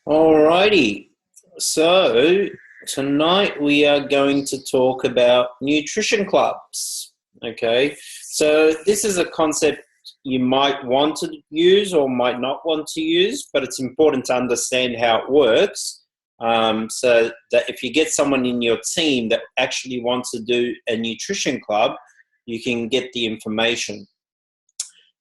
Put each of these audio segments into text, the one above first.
Alrighty. So tonight we are going to talk about nutrition clubs. Okay. So this is a concept you might want to use or might not want to use, but it's important to understand how it works. So that if you get someone in your team that actually wants to do a nutrition club, you can get the information.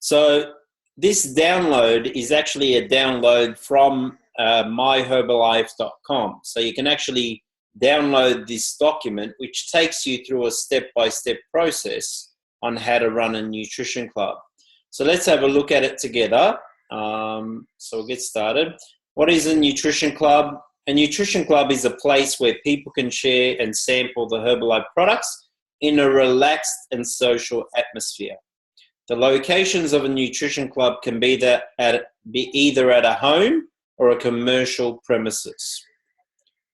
So this download is actually a download from myherbalife.com. So you can actually download this document, which takes you through a step-by-step process on how to run a nutrition club. So let's have a look at it together. So we'll get started. What is a nutrition club? A nutrition club is a place where people can share and sample the Herbalife products in a relaxed and social atmosphere. The locations of a nutrition club can be either at a home or a commercial premises.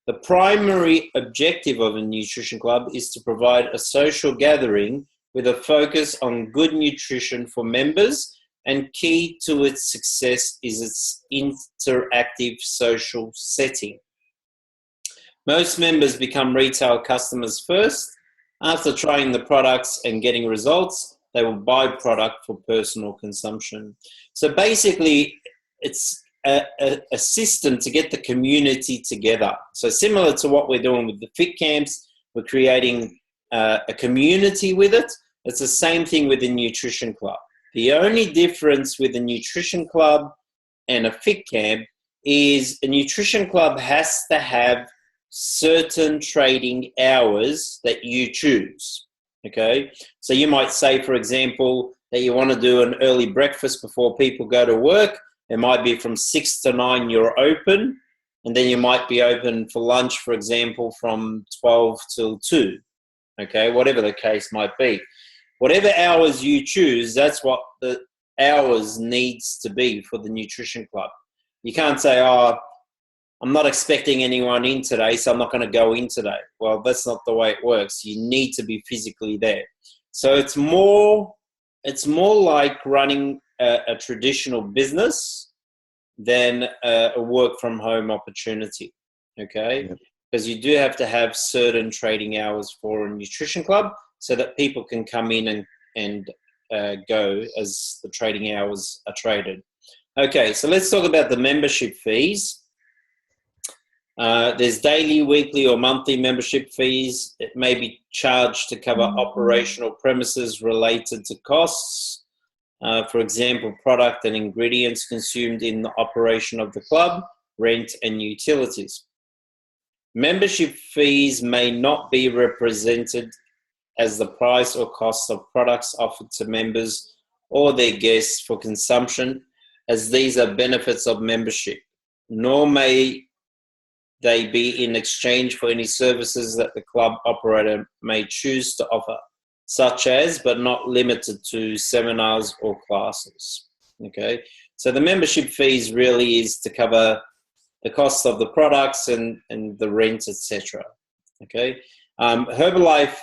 The primary objective of a nutrition club is to provide a social gathering with a focus on good nutrition for members, and key to its success is its interactive social setting. Most members become retail customers first. After trying the products and getting results, they will buy product for personal consumption. So basically, it's a system to get the community together. So similar to what we're doing with the fit camps, we're creating a community with it. It's the same thing with the nutrition club. The only difference with a nutrition club and a fit camp is a nutrition club has to have certain trading hours that you choose. Okay, so you might say, for example, that you want to do an early breakfast before people go to work. It might be from 6 to 9 you're open, and then you might be open for lunch, for example, from 12 till 2. Okay, whatever the case might be. Whatever hours you choose, that's what the hours needs to be for the nutrition club. You can't say, oh, I'm not expecting anyone in today, so I'm not going to go in today. Well, that's not the way it works. You need to be physically there. So it's more like running a traditional business than a work from home opportunity. Okay, Yep. because you do have to have certain trading hours for a nutrition club so that people can come in and go as the trading hours are traded. Okay, so let's talk about the membership fees. There's daily, weekly, or monthly membership fees. It may be charged to cover operational premises related to costs. For example, product and ingredients consumed in the operation of the club, rent, and utilities. Membership fees may not be represented as the price or cost of products offered to members or their guests for consumption, as these are benefits of membership, nor may they be in exchange for any services that the club operator may choose to offer, such as, but not limited to, seminars or classes. Okay, so the membership fees really is to cover the cost of the products and the rent, etc. Okay, Herbalife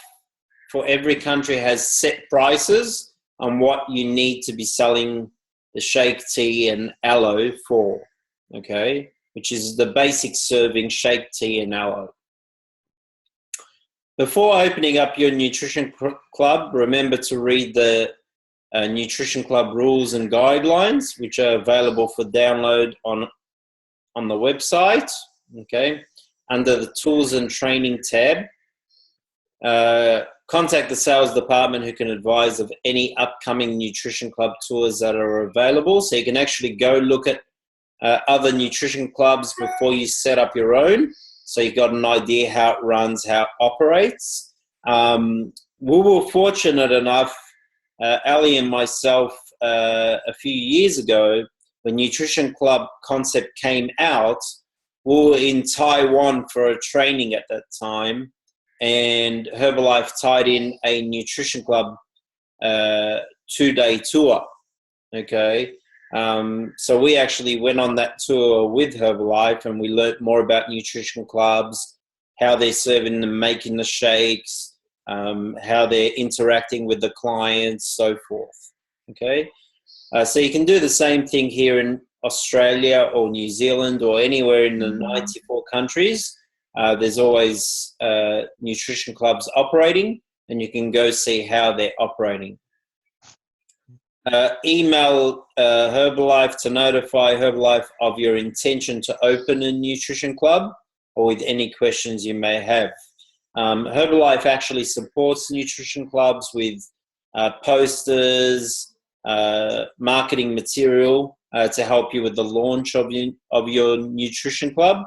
for every country has set prices on what you need to be selling the shake, tea, and aloe for. Okay, which is the basic serving shake, tea, and aloe. Before opening up your nutrition club, remember to read the Nutrition Club rules and guidelines, which are available for download on the website. Okay, under the Tools and Training tab. Contact the sales department who can advise of any upcoming nutrition club tours that are available. So you can actually go look at other nutrition clubs before you set up your own. So you've got an idea how it runs, how it operates. We were fortunate enough, Ali and myself, a few years ago, when Nutrition Club concept came out, we were in Taiwan for a training at that time, and Herbalife tied in a nutrition club 2-day tour. Okay, so we actually went on that tour with Herbalife, and we learnt more about nutrition clubs, how they're serving and making the shakes, how they're interacting with the clients, so forth. Okay, so you can do the same thing here Australia or New Zealand or anywhere in the 94 countries, there's always nutrition clubs operating, and you can go see how they're operating. Email Herbalife to notify Herbalife of your intention to open a nutrition club, or with any questions you may have. Herbalife actually supports nutrition clubs with posters, marketing material to help you with the launch of your nutrition club.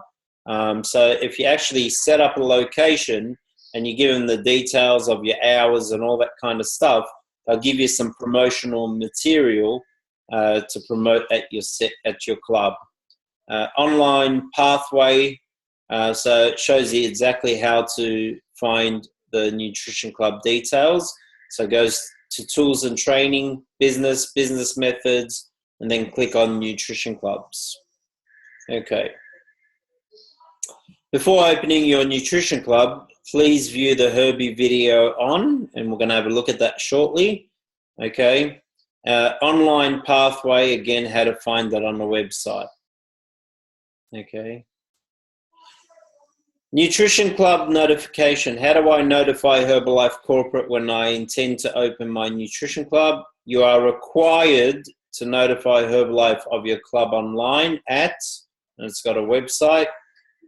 So if you actually set up a location and you give them the details of your hours and all that kind of stuff, they'll give you some promotional material to promote at your club. Online pathway, so it shows you exactly how to find the nutrition club details. So it goes to tools and training, business methods, and then click on nutrition clubs. Okay. Before opening your nutrition club, please view the Herbie video on, and we're going to have a look at that shortly. Okay. Online pathway, again, how to find that on the website. Okay. Nutrition club notification. How do I notify Herbalife Corporate when I intend to open my nutrition club? You are required to notify Herbalife of your club online and it's got a website.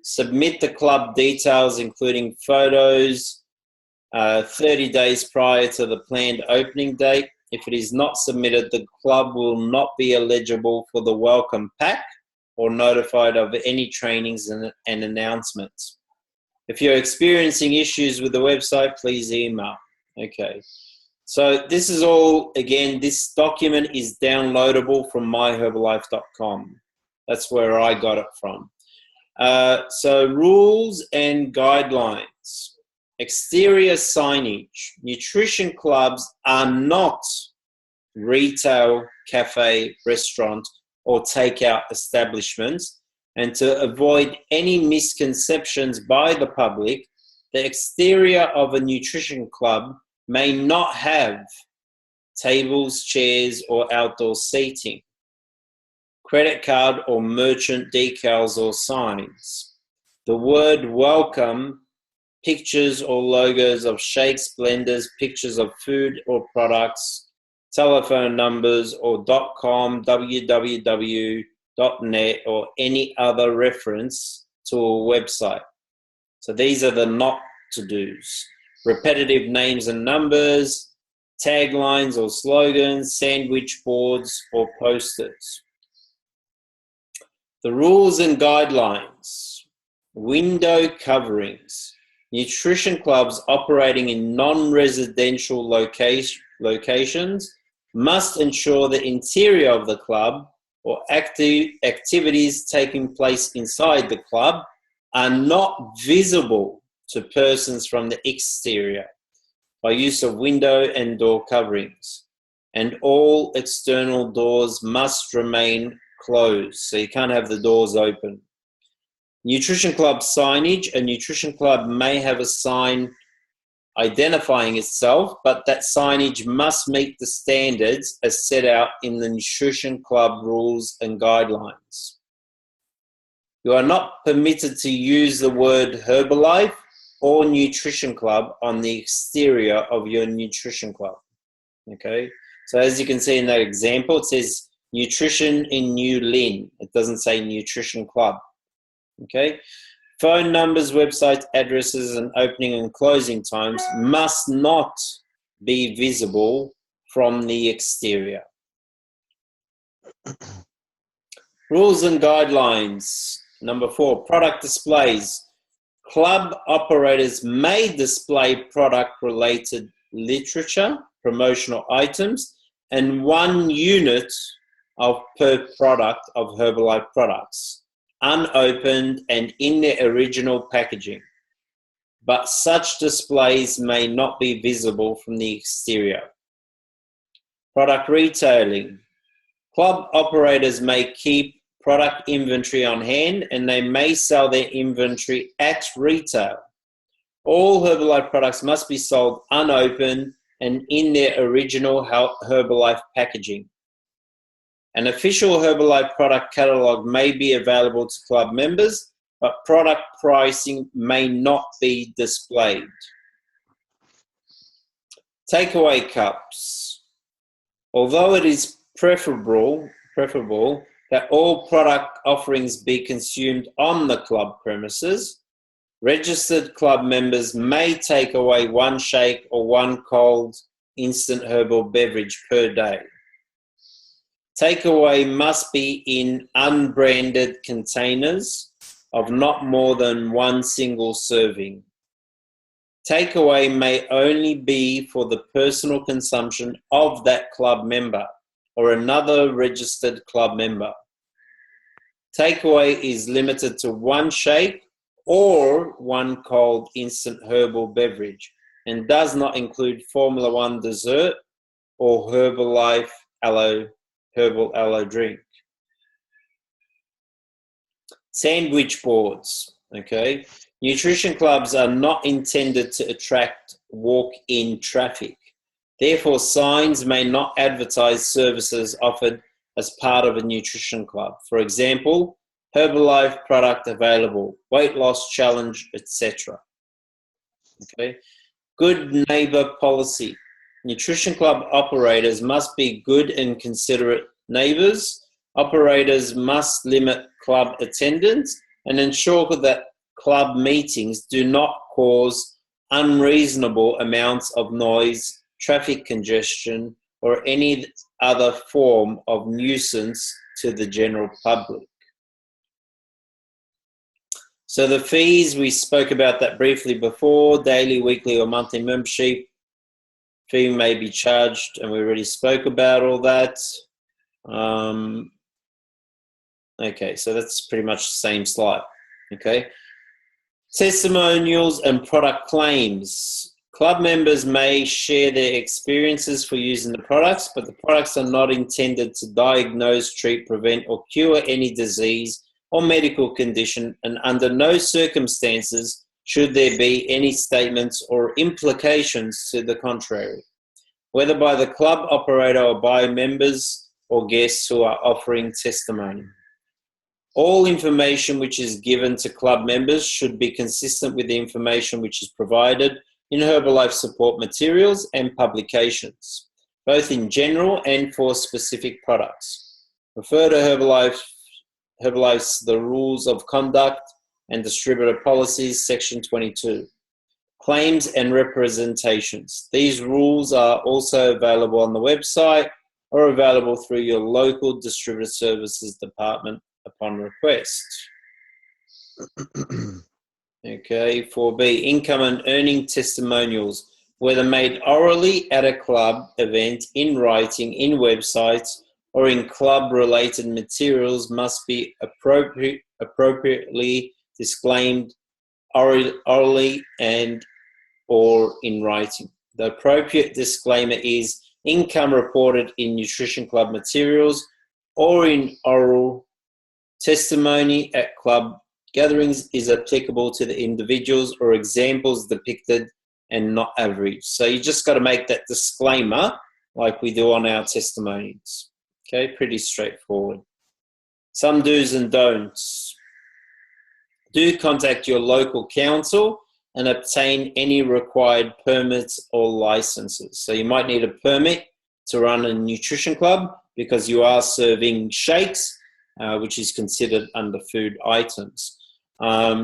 Submit the club details, including photos, 30 days prior to the planned opening date. If it is not submitted, the club will not be eligible for the welcome pack or notified of any trainings and announcements. If you're experiencing issues with the website, please email. Okay. So this is all, again, this document is downloadable from myherbalife.com. That's where I got it from. So rules and guidelines. Exterior signage. Nutrition clubs are not retail, cafe, restaurant, or takeout establishments. And to avoid any misconceptions by the public, the exterior of a nutrition club may not have tables, chairs, or outdoor seating, credit card or merchant decals or signs, the word welcome, pictures or logos of shakes, blenders, pictures of food or products, telephone numbers, or .com, www.net, or any other reference to a website. So these are the not to-dos. Repetitive names and numbers, taglines or slogans, sandwich boards or posters. The rules and guidelines. Window coverings. Nutrition clubs operating in non-residential locations must ensure the interior of the club or activities taking place inside the club are not visible to persons from the exterior by use of window and door coverings. And all external doors must remain closed, so you can't have the doors open. Nutrition club signage. A nutrition club may have a sign identifying itself, but that signage must meet the standards as set out in the nutrition club rules and guidelines. You are not permitted to use the word Herbalife or nutrition club on the exterior of your nutrition club. Okay, so as you can see in that example, it says nutrition in New Lynn. It doesn't say nutrition club. Okay. Phone numbers, websites, addresses, and opening and closing times must not be visible from the exterior. Rules and guidelines. Number 4, product displays. Club operators may display product-related literature, promotional items, and 1 unit per product of Herbalife products, unopened and in their original packaging. But such displays may not be visible from the exterior. Product retailing. Club operators may keep product inventory on hand and they may sell their inventory at retail. All Herbalife products must be sold unopened and in their original Herbalife packaging. An official Herbalife product catalogue may be available to club members, but product pricing may not be displayed. Takeaway cups. Although it is preferable that all product offerings be consumed on the club premises, registered club members may take away one shake or one cold instant herbal beverage per day. Takeaway must be in unbranded containers of not more than one single serving. Takeaway may only be for the personal consumption of that club member or another registered club member. Takeaway is limited to one shake or one cold instant herbal beverage and does not include Formula One dessert or Herbalife herbal aloe drink. Sandwich boards, okay? Nutrition clubs are not intended to attract walk-in traffic. Therefore, signs may not advertise services offered as part of a nutrition club. For example, Herbalife product available, weight loss challenge, etc. Okay. Good neighbor policy. Nutrition club operators must be good and considerate neighbors. Operators must limit club attendance and ensure that club meetings do not cause unreasonable amounts of noise, traffic congestion, or any other form of nuisance to the general public. So the fees, we spoke about that briefly before, daily, weekly, or monthly membership. Fee may be charged, and we already spoke about all that. Okay, so that's pretty much the same slide. Okay. Testimonials and product claims. Club members may share their experiences for using the products, but the products are not intended to diagnose, treat, prevent, or cure any disease or medical condition, and under no circumstances should there be any statements or implications to the contrary, whether by the club operator or by members or guests who are offering testimony. All information which is given to club members should be consistent with the information which is provided in Herbalife support materials and publications, both in general and for specific products. Refer to Herbalife's The Rules of Conduct and Distributor Policies, Section 22. Claims and representations. These rules are also available on the website or available through your local distributor services department upon request. Okay, 4B, income and earning testimonials, whether made orally at a club event, in writing, in websites, or in club-related materials, must be appropriately disclaimed orally and or in writing. The appropriate disclaimer is income reported in Nutrition Club materials or in oral testimony at club gatherings is applicable to the individuals or examples depicted and not average. So you just got to make that disclaimer like we do on our testimonies. Okay, pretty straightforward. Some do's and don'ts. Do contact your local council and obtain any required permits or licenses. So you might need a permit to run a nutrition club because you are serving shakes, which is considered under food items.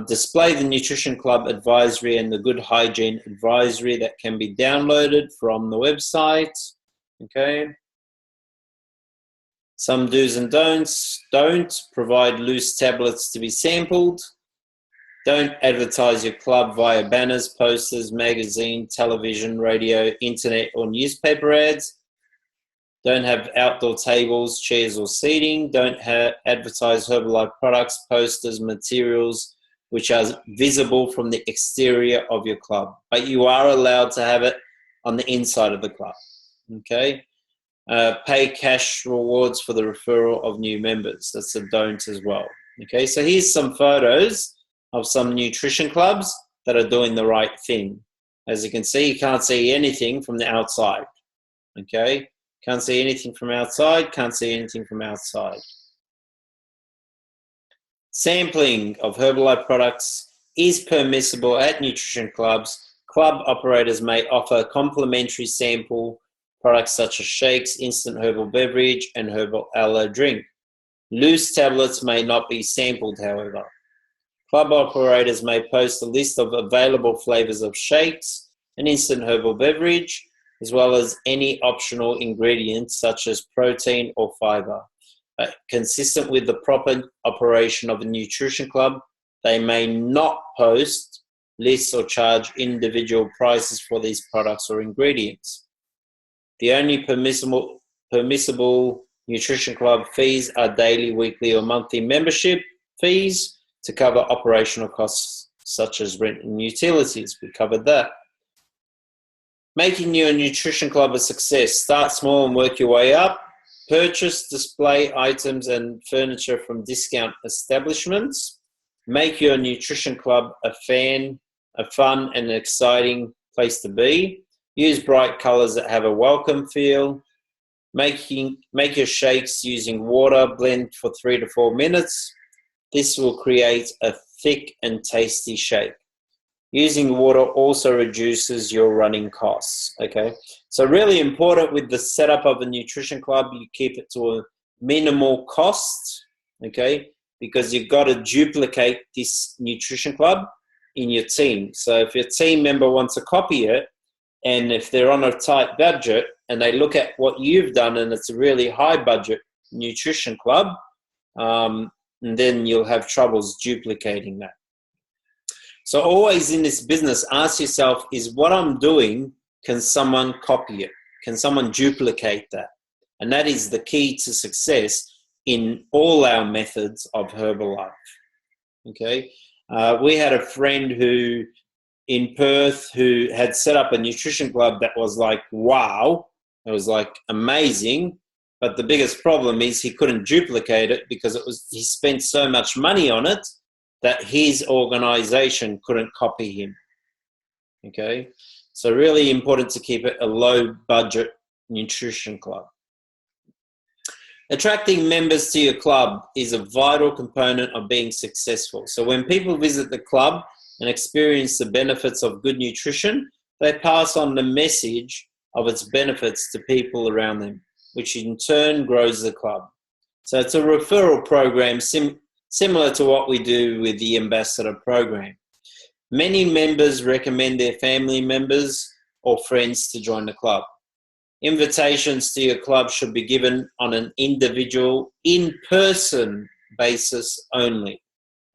Display the Nutrition Club advisory and the Good Hygiene advisory that can be downloaded from the website. Okay. Some do's and don'ts. Don't provide loose tablets to be sampled. Don't advertise your club via banners, posters, magazine, television, radio, internet, or newspaper ads. Don't have outdoor tables, chairs, or seating. Don't advertise Herbalife products, posters, materials which are visible from the exterior of your club. But you are allowed to have it on the inside of the club. Okay? Pay cash rewards for the referral of new members. That's a don't as well. Okay, so here's some photos of some nutrition clubs that are doing the right thing. As you can see, you can't see anything from the outside. Okay, Can't see anything from outside. Can't see anything from outside. Sampling of Herbalife products is permissible at nutrition clubs. Club operators may offer complimentary sample products such as shakes, instant herbal beverage, and herbal aloe drink. Loose tablets may not be sampled, however. Club operators may post a list of available flavors of shakes and instant herbal beverage, as well as any optional ingredients such as protein or fiber. Consistent with the proper operation of a nutrition club, they may not post lists or charge individual prices for these products or ingredients. The only permissible nutrition club fees are daily, weekly, or monthly membership fees to cover operational costs such as rent and utilities. We covered that. Making your nutrition club a success. Start small and work your way up. Purchase display items and furniture from discount establishments. Make your nutrition club a fun and exciting place to be. Use bright colors that have a welcome feel. Make your shakes using water. Blend for 3 to 4 minutes. This will create a thick and tasty shake. Using water also reduces your running costs, okay? So really important with the setup of a nutrition club, you keep it to a minimal cost, okay? Because you've got to duplicate this nutrition club in your team. So if your team member wants to copy it, and if they're on a tight budget and they look at what you've done and it's a really high budget nutrition club, and then you'll have troubles duplicating that. So always in this business, ask yourself, is what I'm doing, can someone copy it? Can someone duplicate that? And that is the key to success in all our methods of Herbalife, okay? We had a friend who in Perth who had set up a nutrition club that was like, wow, it was like amazing. But the biggest problem is he couldn't duplicate it because he spent so much money on it that his organization couldn't copy him, okay? So really important to keep it a low budget nutrition club. Attracting members to your club is a vital component of being successful. So when people visit the club and experience the benefits of good nutrition, they pass on the message of its benefits to people around them, which in turn grows the club. So it's a referral program similar to what we do with the ambassador program. Many members recommend their family members or friends to join the club. Invitations to your club should be given on an individual, in-person basis only,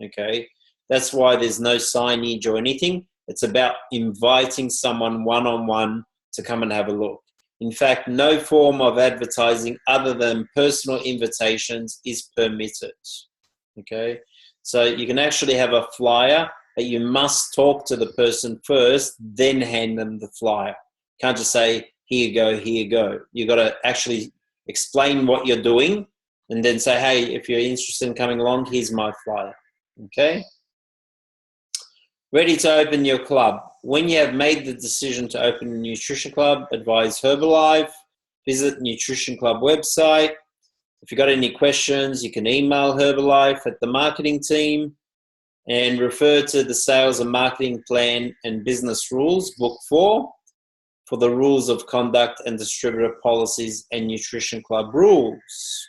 okay? That's why there's no signage or anything. It's about inviting someone one-on-one to come and have a look. In fact, no form of advertising other than personal invitations is permitted, okay? So you can actually have a flyer, but you must talk to the person first, then hand them the flyer. Can't just say, here you go, here you go. You've got to actually explain what you're doing and then say, hey, if you're interested in coming along, here's my flyer, okay? Ready to open your club. When you have made the decision to open a nutrition club, advise Herbalife, visit Nutrition Club website. If you've got any questions, you can email Herbalife at the marketing team and refer to the sales and marketing plan and business rules, book 4, for the rules of conduct and distributor policies and nutrition club rules.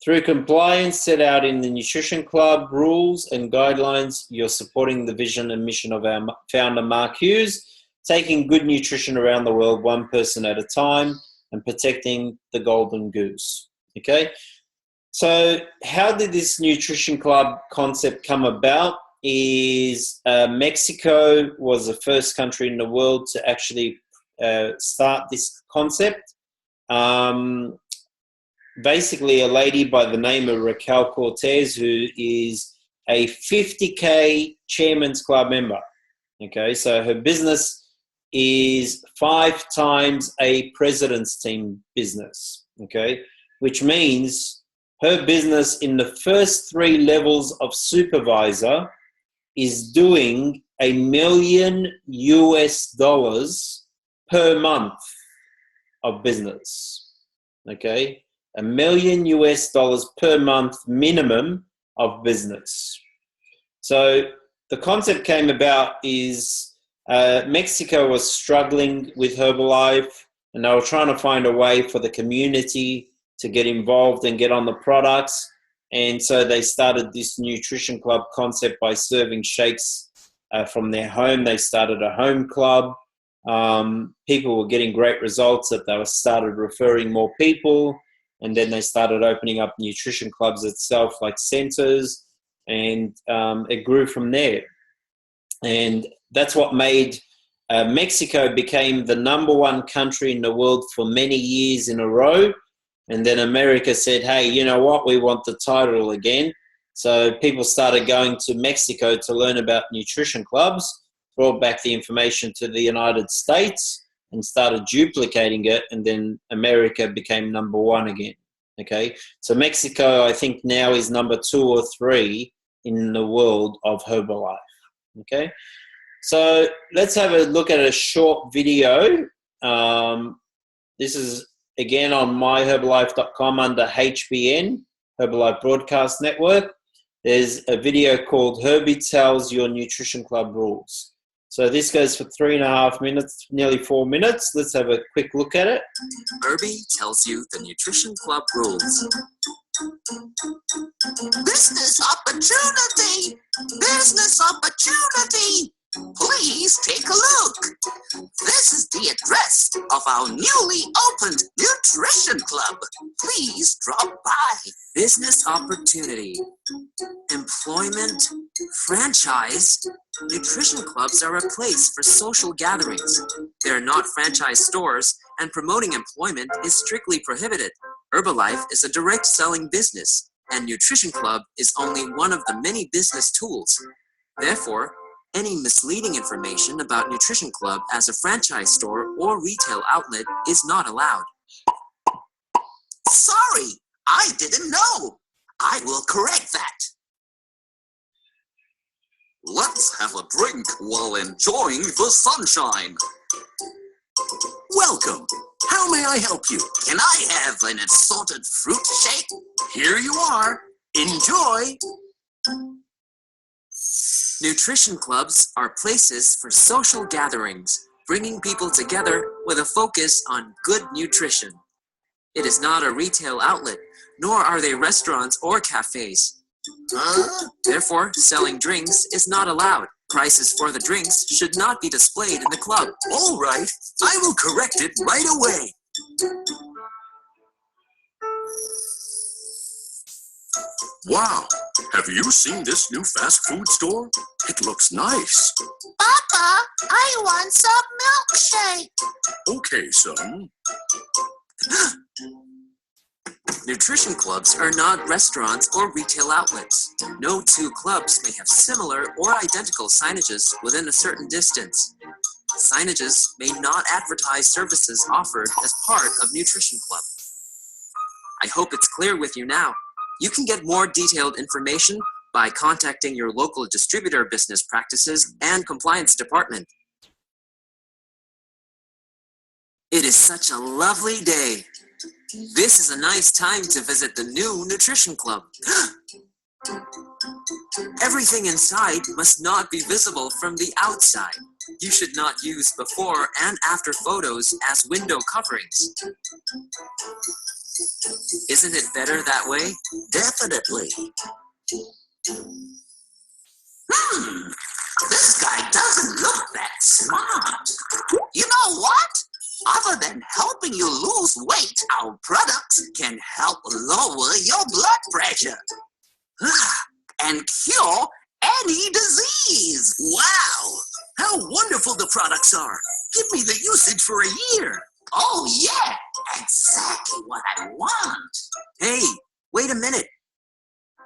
Through compliance set out in the Nutrition Club rules and guidelines, you're supporting the vision and mission of our founder, Mark Hughes, taking good nutrition around the world one person at a time and protecting the golden goose, okay? So how did this Nutrition Club concept come about? Is Mexico was the first country in the world to actually start this concept. Basically, a lady by the name of Raquel Cortez, who is a 50K Chairman's Club member. Okay, so her business is 5 times a President's Team business. Okay, which means her business in the first 3 levels of supervisor is doing $1 million per month. of business. Okay, $1 million US per month minimum of business. So the concept came about is Mexico was struggling with Herbalife, and they were trying to find a way for the community to get involved and get on the products. And so they started this nutrition club concept by serving shakes from their home. They started a home club. People were getting great results that they started referring more people. And then they started opening up nutrition clubs itself, like centers. And it grew from there. And that's what made Mexico became the #1 country in the world for many years in a row. And then America said, hey, you know what? We want the title again. So people started going to Mexico to learn about nutrition clubs, brought back the information to the United States and started duplicating it. And then America became #1 again. Okay. So Mexico, I think now is #2 or 3 in the world of Herbalife. Okay. So let's have a look at a short video. This is again on myherbalife.com under HBN, Herbalife Broadcast Network. There's a video called Herbie Tells Your Nutrition Club Rules. So this goes for 3.5 minutes, nearly 4 minutes. Let's have a quick look at it. Herbie tells you the Nutrition Club rules. Business opportunity! Business opportunity! Please take a look. This is the address of our newly opened nutrition club. Please drop by. Business opportunity, employment, franchise. Nutrition clubs are a place for social gatherings. They are not franchise stores, and promoting employment is strictly prohibited. Herbalife is a direct selling business, and Nutrition Club is only one of the many business tools. Therefore, any misleading information about Nutrition Club as a franchise store or retail outlet is not allowed. Sorry, I didn't know. I will correct that. Let's have a drink while enjoying the sunshine. Welcome. How may I help you? Can I have an assorted fruit shake? Here you are. Enjoy. Nutrition clubs are places for social gatherings, bringing people together with a focus on good nutrition. It is not a retail outlet, nor are they restaurants or cafes. Therefore, selling drinks is not allowed. Prices for the drinks should not be displayed in the club. All right, I will correct it right away. Wow, have you seen this new fast food store? It looks nice. Papa, I want some milkshake. Okay, son. Nutrition clubs are not restaurants or retail outlets. No two clubs may have similar or identical signages within a certain distance. Signages may not advertise services offered as part of Nutrition Club. I hope it's clear with you now. You can get more detailed information by contacting your local distributor business practices and compliance department. It is such a lovely day. This is a nice time to visit the new Nutrition Club. Everything inside must not be visible from the outside. You should not use before and after photos as window coverings. Isn't it better that way? Definitely. This guy doesn't look that smart. You know what? Other than helping you lose weight, our products can help lower your blood pressure and cure any disease. Wow! How wonderful the products are. Give me the usage for a year. Oh, yeah, exactly what I want. Hey, wait a minute.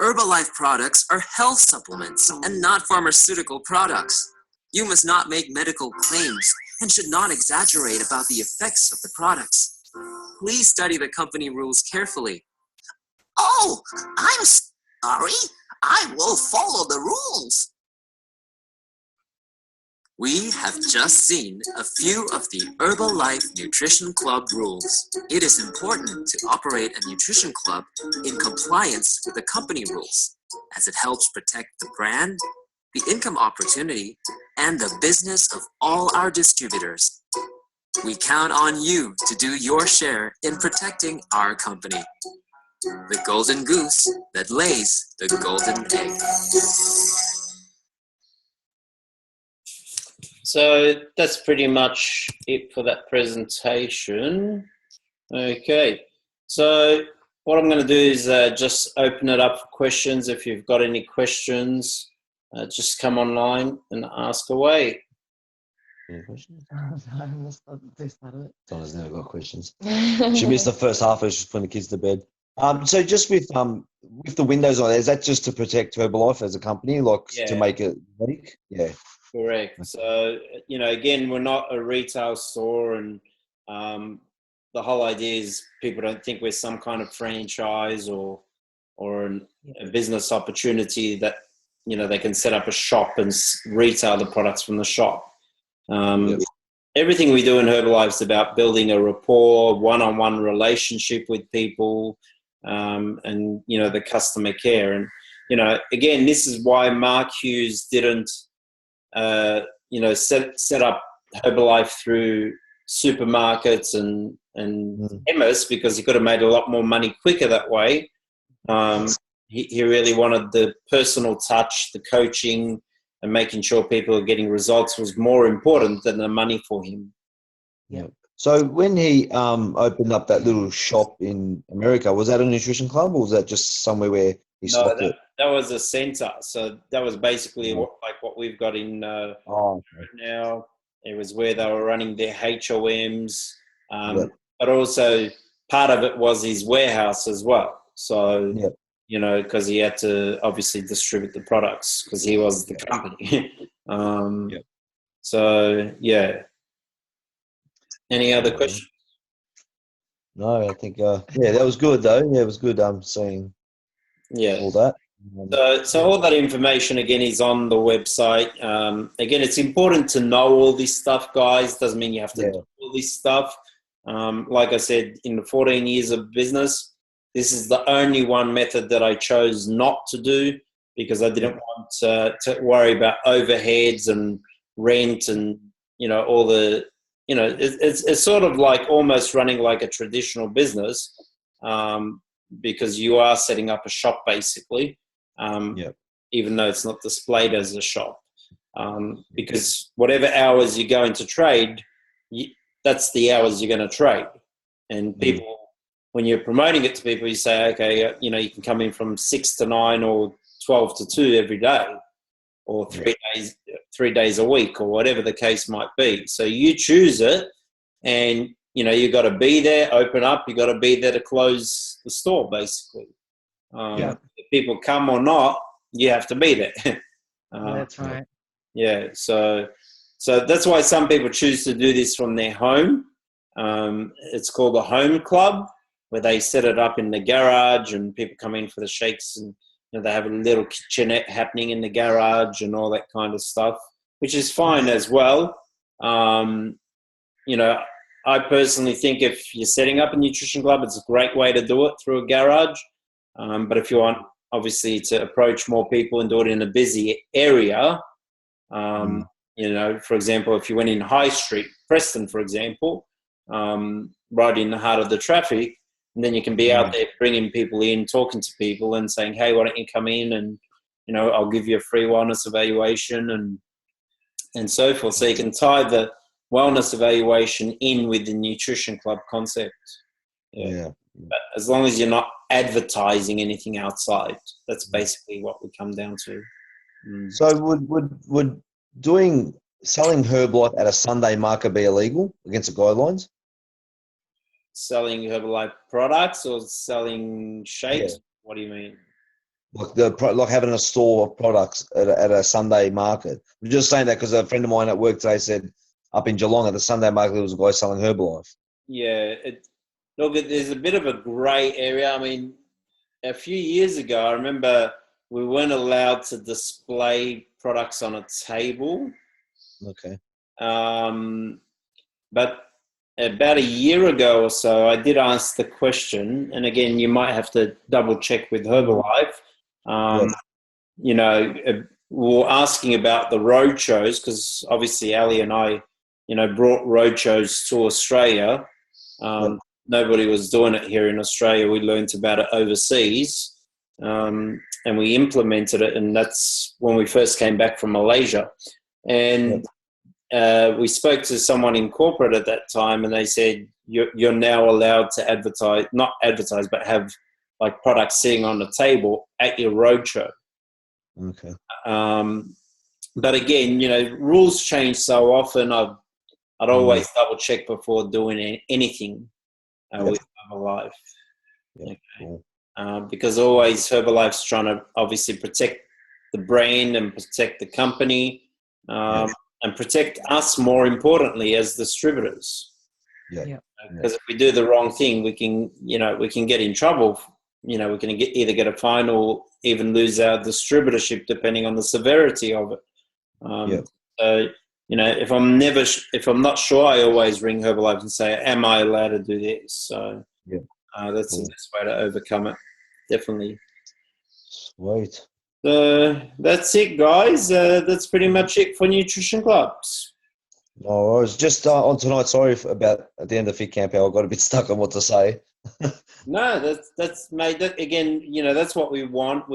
Herbalife products are health supplements and not pharmaceutical products. You must not make medical claims and should not exaggerate about the effects of the products. Please study the company rules carefully. Oh, I'm sorry. I will follow the rules. We have just seen a few of the Herbalife Nutrition Club rules. It is important to operate a nutrition club in compliance with the company rules, as it helps protect the brand, the income opportunity, and the business of all our distributors. We count on you to do your share in protecting our company. The golden goose that lays the golden egg. So that's pretty much it for that presentation. Okay, so what I'm going to do is just open it up for questions. If you've got any questions, just come online and ask away. Any questions? Someone's never got questions. She missed the first half as she's putting the kids to bed. So just with the windows on, is that just to protect Herbalife as a company, like to make it unique? Yeah. Correct. So, you know, again, we're not a retail store, and the whole idea is people don't think we're some kind of franchise or a business opportunity that, you know, they can set up a shop and retail the products from the shop. Everything we do in Herbalife is about building a rapport, one-on-one relationship with people, and, you know, the customer care. And, you know, again, this is why Mark Hughes didn't, you know, set up Herbalife through supermarkets and chemists, because he could have made a lot more money quicker that way. He really wanted the personal touch, the coaching, and making sure people are getting results was more important than the money for him. Yeah. So when he opened up that little shop in America, was that a nutrition club, or was that just somewhere where he stopped it? That was a center. So that was basically what we've got in right now. It was where they were running their HOMs, but also part of it was his warehouse as well. So, you know, because he had to obviously distribute the products because he was the company. So, yeah. Any other questions? No, I think, that was good though. Yeah, it was good seeing all that. So all that information, again, is on the website. Again, it's important to know all this stuff, guys. Doesn't mean you have to do all this stuff. Like I said, in the 14 years of business, this is the only one method that I chose not to do, because I didn't want to worry about overheads and rent and, you know, all the, you know, it's sort of like almost running like a traditional business, because you are setting up a shop basically. Even though it's not displayed as a shop, because whatever hours you're going to trade, that's the hours you're going to trade. And people, when you're promoting it to people, you say, okay, you know, you can come in from 6 to 9 or 12 to 2 every day, or 3 days a week, or whatever the case might be. So you choose it, and, you know, you got to be there, open up, you got to be there to close the store basically. If people come or not, you have to be there. That's right. Yeah, so that's why some people choose to do this from their home. It's called a home club, where they set it up in the garage, and people come in for the shakes, and, you know, they have a little kitchenette happening in the garage and all that kind of stuff, which is fine as well. You know, I personally think if you're setting up a nutrition club, it's a great way to do it through a garage. But if you want, obviously, to approach more people and do it in a busy area, you know, for example, if you went in High Street, Preston, for example, right in the heart of the traffic, and then you can be out there bringing people in, talking to people and saying, hey, why don't you come in and, you know, I'll give you a free wellness evaluation and so forth. So you can tie the wellness evaluation in with the nutrition club concept. But as long as you're not advertising anything outside, that's basically what we come down to. So would selling Herbalife at a Sunday market be illegal against the guidelines? Selling Herbalife products or selling shakes? What do you mean? Like having a store of products at a Sunday market. I'm just saying that because a friend of mine at work today said up in Geelong at the Sunday market there was a guy selling Herbalife. Yeah, look, there's a bit of a grey area. I mean, a few years ago, I remember we weren't allowed to display products on a table. Okay. But about a year ago or so, I did ask the question, and again, you might have to double check with Herbalife. You know, we're asking about the road shows because obviously Ali and I, you know, brought road shows to Australia. Nobody was doing it here in Australia. We learned about it overseas, and we implemented it, and that's when we first came back from Malaysia. And we spoke to someone in corporate at that time, and they said, you're now allowed to advertise, not advertise, but have like products sitting on the table at your roadshow. Okay. But again, you know, rules change so often. I'd always double check before doing anything with Herbalife. Okay. Cool. Because always Herbalife's trying to obviously protect the brand and protect the company. And protect us, more importantly, as distributors. Because if we do the wrong thing, we can get in trouble. You know, we can either get a fine or even lose our distributorship, depending on the severity of it. So, you know, if I'm not sure, I always ring Herbalife and say, "Am I allowed to do this?" So, that's the best way to overcome it. Definitely. Sweet. That's it, guys. That's pretty much it for nutrition clubs. No, I was just on tonight. Sorry about at the end of Fit Camp how I got a bit stuck on what to say. No, that's made that again. You know, that's what we want.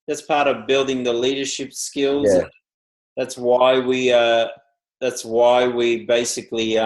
That's part of building the leadership skills. Yeah. That's why we basically